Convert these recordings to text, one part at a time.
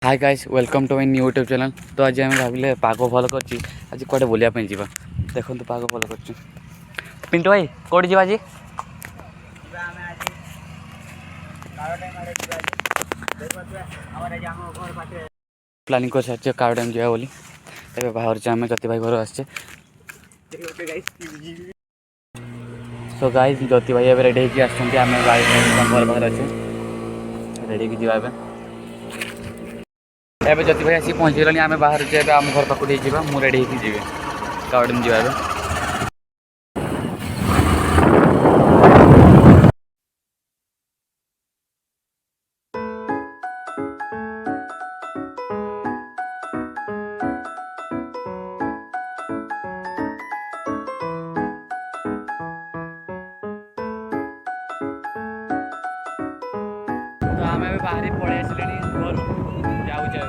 Hi guys welcome to my new YouTube channel. तो आज आम भाविले पाग भल कर आज कड़े बुलाया जा देखो पाग भल कर पिंटू भाई कौट जा आज प्लानिंग कर सारी काड़ डैम जा बोली बाहर आम ज्योति भाई घर आसे। सो गाइस ज्योति भाई रेडी होकर आम घर पाखे अच्छे रेडी होकर जावा एवं ज्योति भाई आसिक पहुँचीगलानी आम बाहर आम घर पाखक जा मुझे रेडी होकर जी काउडन जा तो आम बाहरी पलि आसिले घर जाऊे।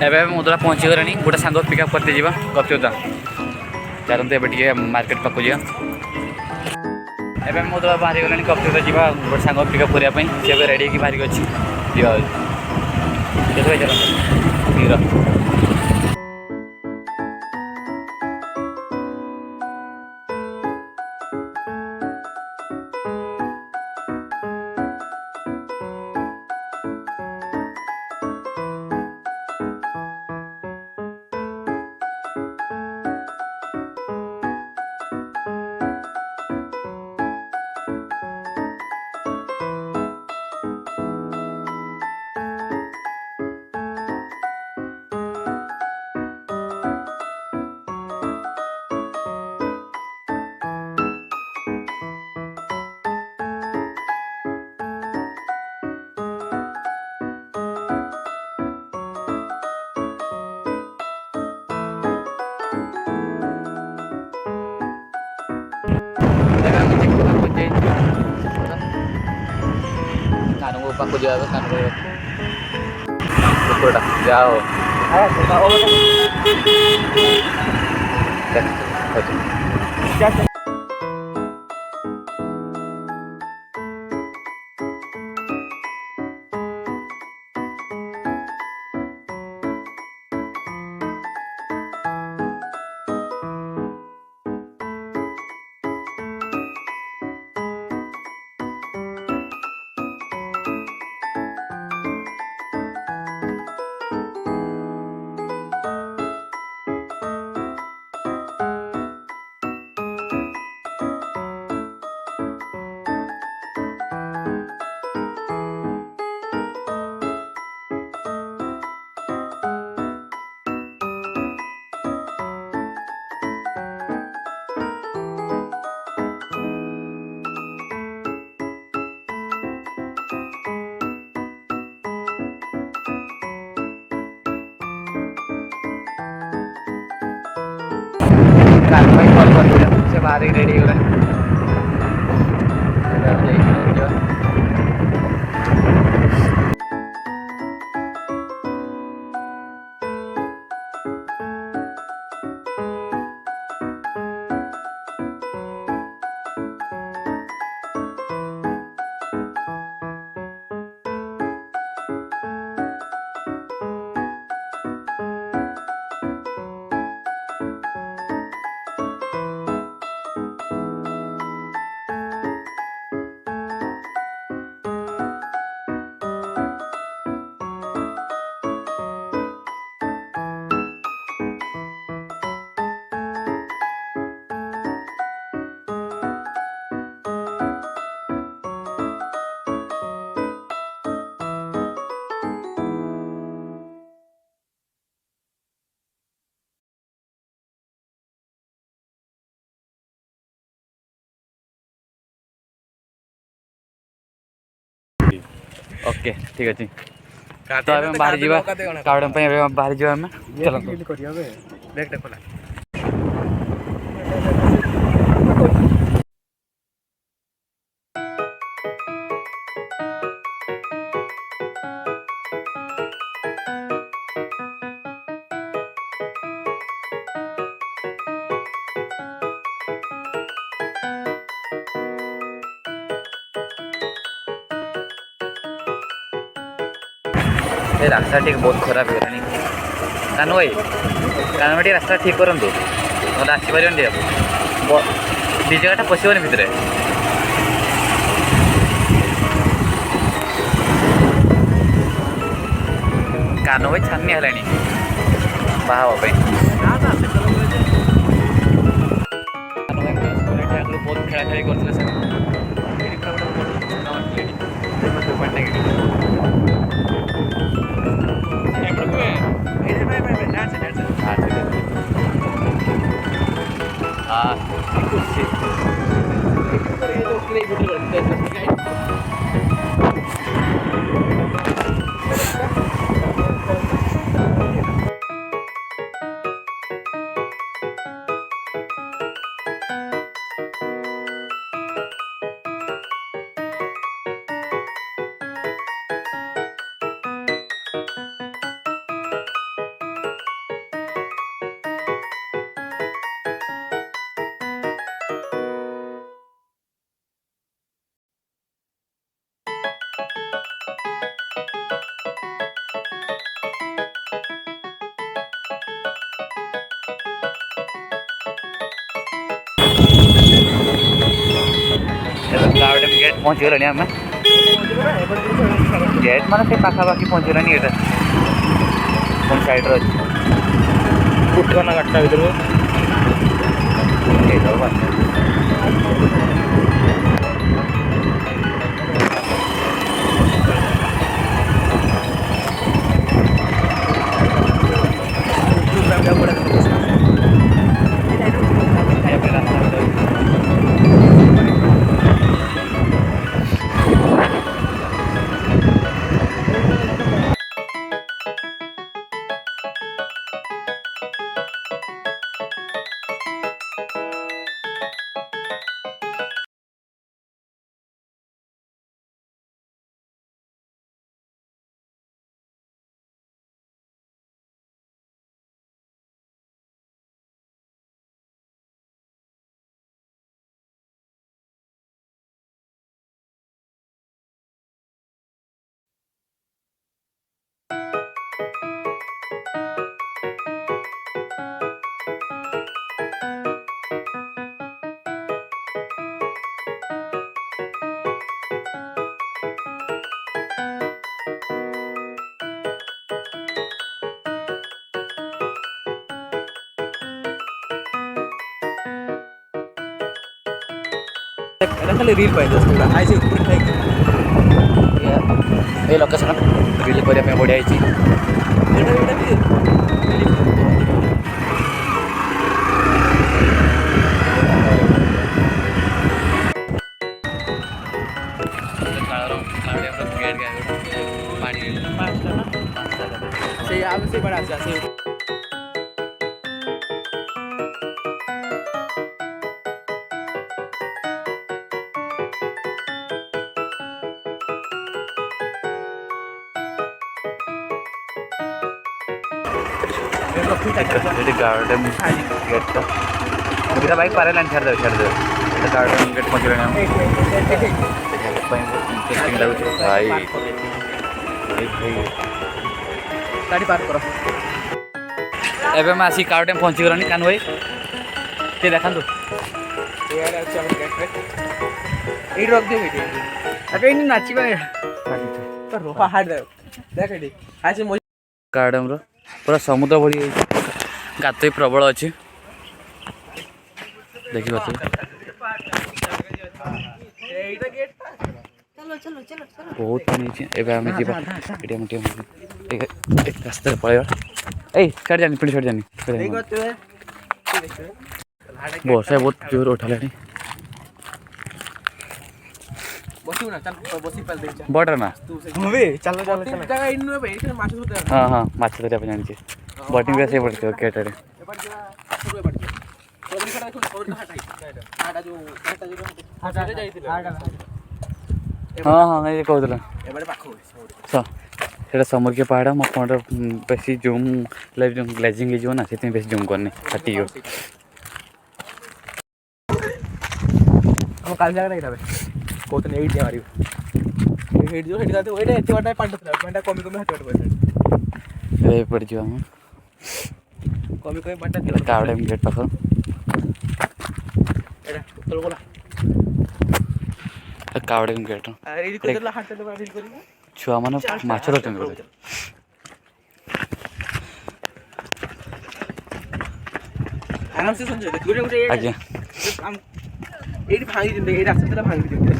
एवं मुद्रा पहुँची गला गोटे सांग पिकअप करते जा गप्ता चलते ए मार्केट पाक जा एवं मुद्रा बाहरी गला गप्ता जा गोटे सांग पिकअप करने सी रेडी होगी बाहर अच्छी जा କାନକୁ ପାଖକୁ ଯିବା କାନକୁ କୁକୁରଟା ଯାଅ କାନ ପାଇଁ କଲ୍ କରିଥିଲେ ସେ ବାହାରିକି ରେଡ଼ି ହେଇଗଲାଣି ओके ठीक अच्छे तो आम बाहरी जावा कावड़ बाहरी जावा आम चलो रास्ता ठीक बहुत खराब है कानू भाई कानू भाई रास्ता ठीक करूँ ना आसपार डीजे गाटा पशुन भितर कानू भाई छानी है बाहर बहुत खेला खेली करते गेट पहुँचीगला आम गेट मान से पाखापाखि पहुँचीगला ये कौन साइड उठना गाटा भर এটা খালি রিল পাই দোস্ত আইছে উপরে ঠাই এই লোকেশন রিল କରିବା ପାଇଁ ବଢ଼ିଆ ହେଇଛି। এটা এটা কি সেই আমি সেই পাড়ে আছে সেই ଏଠି ଗାର୍ଡେନ୍ ଗେଟ୍ଟା ଦୁଇଟା ବାଇକ୍ ପାରେଲାନି ଛାଡ଼ିଦେବେ ଗାର୍ଡେନ୍ ଗେଟ୍ ପହଞ୍ଚିଲାଣି ଆମେ ଦେଖିବା ପାଇଁ ବହୁତ ଇଣ୍ଟରେଷ୍ଟିଂ ଲାଗୁଛି ଭାଇ ଗାଡ଼ି ପାର୍କ କର ଏବେ ଆମେ ଆସିକି ଗାର୍ଡେନ୍ ପହଞ୍ଚିଗଲାଣି କାନୁ ଭାଇ ଟିକେ ଦେଖାନ୍ତୁ ଏଇଆଡ଼େ ଅଛି ଆମ ଗେଟ୍ରେ ଏଇଠି ରଖିଦିଅ ଏଇଠି ଏବେ ଏଇଠି ନାଚିବା ତ ରୋହା ହାଡ଼ ଦେଖ ଏଇଠି ଆସି ଗାର୍ଡେନ୍ର ପୁରା ସମୁଦ୍ର ଭଳି ହେଇଛି ଗାତ ବି ପ୍ରବଳ ଅଛି ଦେଖିପାରୁଥିବେ ବହୁତ ପାଣି ହେଇଛି ଏବେ ଆମେ ଯିବା ଏଠି ଆମେ ଟିକେ ରାସ୍ତାରେ ପଳେଇବା ଏଇ ଛାଡ଼ି ଜାନି ପିଢ଼ି ଛାଡ଼ି ଜାନି ବର୍ଷା ବହୁତ ଜୋର ଉଠାଲାଣି ବଡ଼ର ନା ହଁ ହଁ ମାଛ ଧରିବା ପାଇଁ ଜାଣିଛି ବୋଟିଂ ବି ଆସିବାକୁ ପଡ଼ିଥିବ ଗେଟ୍ରେ ହଁ ହଁ ଏଇ କହୁଥିଲା ସେଇଟା ସମୁଦ୍ର ପାହାଡ଼ ମୋ ଫୋନ୍ରେ ବେଶୀ ଜୁମ୍ ଗ୍ଲେଜିଂ ହେଇଯିବ ନା ସେଥିପାଇଁ ବେଶୀ ଜୁମ୍ କରିନି ଫାଟିଯିବ ଆମ କାଲି ଜାଗାରେ ଏଇଟା କହୁଥିଲି ଏଇଠି ମାରିବୁ ଏଇଠି ଯିବ ସେଇଠି ଗାଧୋଇବ ଏଇଟା ଏତେ ବାଟ ପାଣି ଥିଲା ପାଣିଟା କମି କମି ହାତ ବାଟ ପଡ଼ିଲାଣି ଏବେ ପଡ଼ିଯିବ ଆମେ କମି କମି ପାଣିଟା ଥିଲା ଗାର୍ଡେନ୍ ଗେଟ୍ ପାଖ ଏଇଟା ତଳ ଗଲା ଗାର୍ଡେନ୍ ଗେଟ୍ ଛୁଆମାନେ ମାଛ ଧରୁଛନ୍ତି ବୋଧେ ଆରାମସେ ସଞ୍ଜୟ ଆଜ୍ଞା ଏଇଠି ଭାଙ୍ଗି ଦିଅନ୍ତି ଏଇ ରାସ୍ତା ଥିଲା ଭାଙ୍ଗି ଦିଅନ୍ତି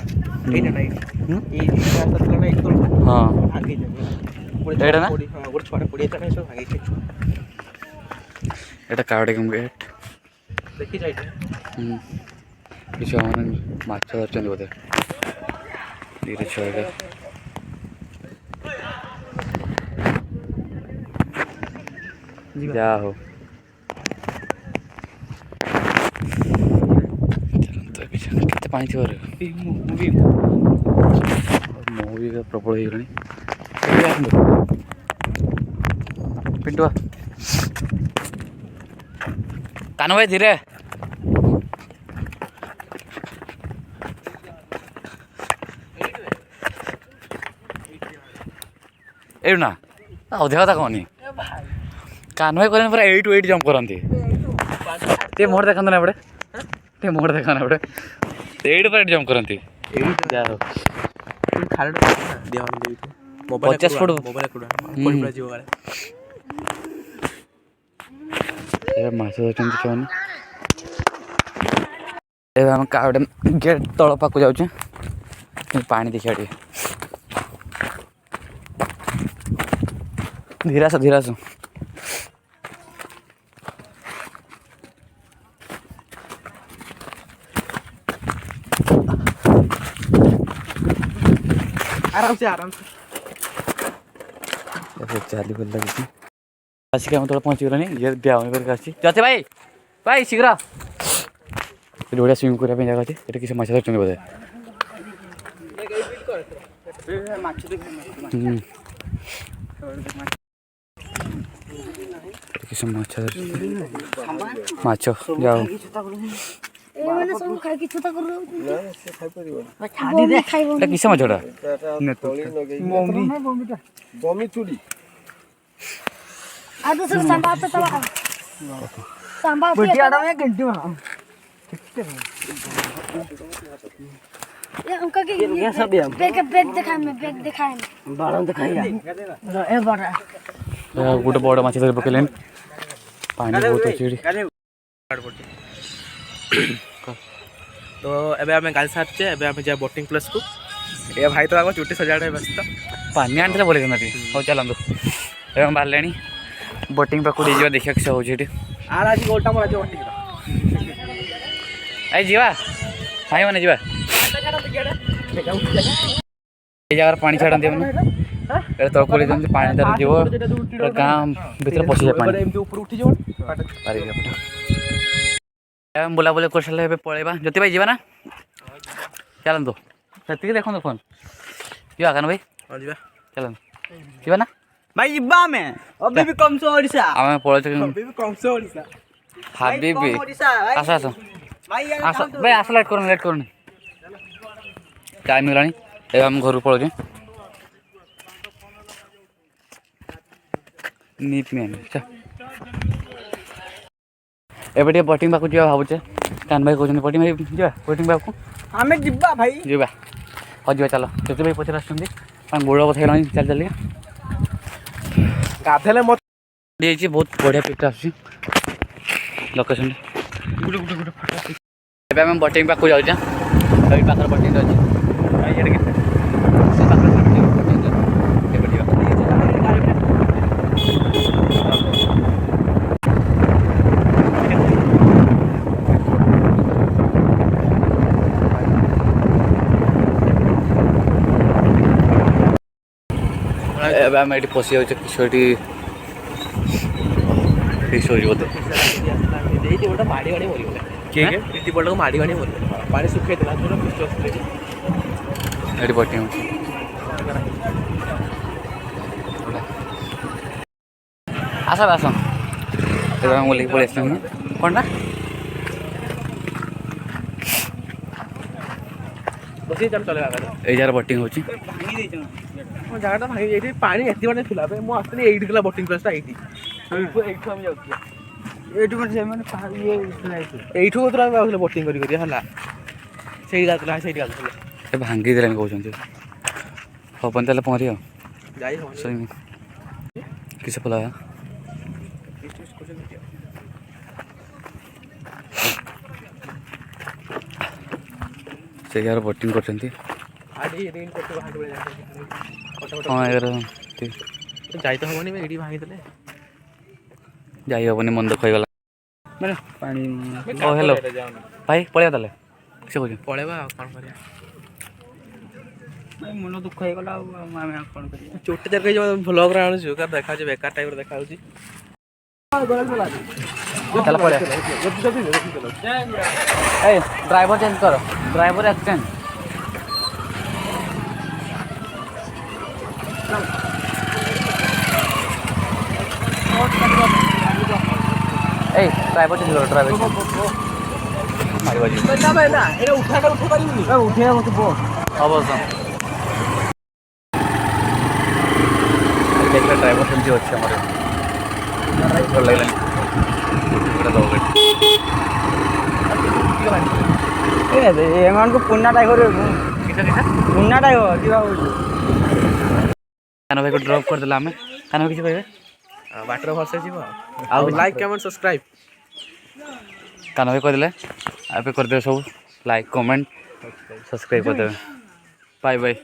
ଏଇଟା ନାଇଁ ଏଇ ରାସ୍ତା ଥିଲା ନା ଏଇଠି ହଁ ଭାଙ୍ଗି ଦିଅନ୍ତି ଏଇଟା ନା ଗୋଟେ ଛୁଆଟା ପଡ଼ିଯାଇଥିଲା ସବୁ ଭାଙ୍ଗିଛି ଏଇଟା ଗାର୍ଡେନ୍ ଗେଟ୍ ଦେଖି ଯାଇଛେ ଛୁଆମାନେ ମାଛ ଧରୁଛନ୍ତି ବୋଧେ ଧୀରେ ଛୁଆଟା ଯାହା ହଉ କେତେ ପାଣି ଥିବ ମୁଁ ବି ପ୍ରବଳ ହେଇଗଲାଣି ପିଣ୍ଟୁଆ କାନୁ ଭାଇ ଧୀରେ ଏଇଠୁ ନା ଅଧିକା କଥା କହନି କାନୁ ଭାଇ କରନ୍ତି ପୁରା 8 to 8 ଜମ୍ପ କରନ୍ତି ଟିକେ ମୋଟ ଦେଖନ୍ତୁ ନା ଏପଟେ ଟିକେ ମୋଟ ଦେଖ ନା ଏପଟେ 8 to 8 ଜମ୍ପ କରନ୍ତି ଯାହା ହଉ 50 ଫୁଟ ଏବେ ମାଛ ଧରୁଛନ୍ତି ଛୁଆମାନେ ଏବେ ଆମେ ଗାର୍ଡେନ୍ ଗେଟ୍ ତଳ ପାଖକୁ ଯାଉଛେ ପାଣି ଦେଖିବା ଟିକେ ଧୀରେ ଆସ ଆରାମସେ ଚାଲି ଭଲ ଲାଗୁଛି ଆସିକି ଆମେ ତଳେ ପହଞ୍ଚିଗଲାଣି ଇଏ ବ୍ୟାୟାମ କରିକି ଆସିଛି ଯାତେ ଭାଇ ଶୀଘ୍ର ଏଠି ବଢ଼ିଆ ସୁଇମିଂ କରିବା ପାଇଁ ଜାଗା ଅଛି ଏଠି କିଛି ମାଛ ଧରୁଛନ୍ତି ବୋଧେ କିଛି ମାଛ ଯାଉ କିସ ମାଛଟା ଗୋଟେ ବଡ଼ ମାଛ ଧରି ପକେଇଲେଣି ପାଣି ବହୁତ ଅଛି तो एबे आम गाड़ी सारे एबे आम जा बोटिंग प्लेस को ये भाई तो आगे चुट्टी सजाड़े व्यस्त पानी आनी बोले हौ चलतु एवं बाहर बोटिंग पाक देखा किस हो आर आज गोलटा मोर आज बोटिंग आई जीवा भाई मैंने जीवा ये जगह पानी छाड़ती मैंने तक पानी तार जीव गाँ भर पशि जाए पानी बुलाबुली कर सारे पलैबा ज्योति भाई जीवा ना चलतु से देखो फोन जी आकान भाई चलतु जीवा ना भाई जिब्बा में अभी भी कम सो ओडिसा आम पड़े अभी भी कम सो ओडिसा हाबीबी आस आस भाई आस भाई आस लेट कर टाइम होगा ए हम घर पड़े नीप में एबे बोटिंग पाक जा भावुचे कान भाई कहते बोटिंग भाई जा बोटिंग पाक आम जिब्बा भाई जीवा हाँ जी चलो ज्योति भाई पचार आस गोड़ बथा चल चल गाधेले मत बहुत बढ़िया पिक्चर आस लोकेशन आम बोटिंग पाक जाऊँ पाखे बोटिंग अच्छे आम ये पशि जाऊे किसी बोधे किए को माड़ी माड़ी मर पानी सुखे ये बोटिंग आस आस बोल पड़े कौन ना बस चलेगा ये जगह बोटिंग हो जगह भाई ये पानी एत बाटे था मुझे ये बोटिंग प्लेस ये बोटिंग कर भांगी देलानी कहते हबन तेल पहरी किस पला से यार बोटिंग कर हाँ यार जाई तो हमनी एडी भांगी देले जाई हेनी मन दुख होगा मैंने पानी ओ हेलो भाई पड़े ताले किस कह पड़ेबा कौन करिया मन दुख हो गला कौन करिया चोटी देख जो व्लॉग रे आनु छु का देखा जे बेकार टाइप रे देखा होची चल पड़े ए ड्राइवर चेंज करो ड्राइवर एक्सचेंज ए ड्राइवर चेंज करो ड्राइवर मारी बाजी ना एरा उठा पारिबनी उठे मत बो अवश्य देखला ड्राइवर चेंज होच्छे हमरे ड्राइवर लाइला एमान को पुन्ना टाइगर पुन्ना टाइगर कि कान भाई को ड्रॉप कर देला हमें कान भाई किसी कहबे वाटर भरसे जीव आ लाइक कमेंट सब्सक्राइब कान भाई कर देले आप कर दे सब लाइक कमेंट सब्सक्राइब कर दे बाय बाय।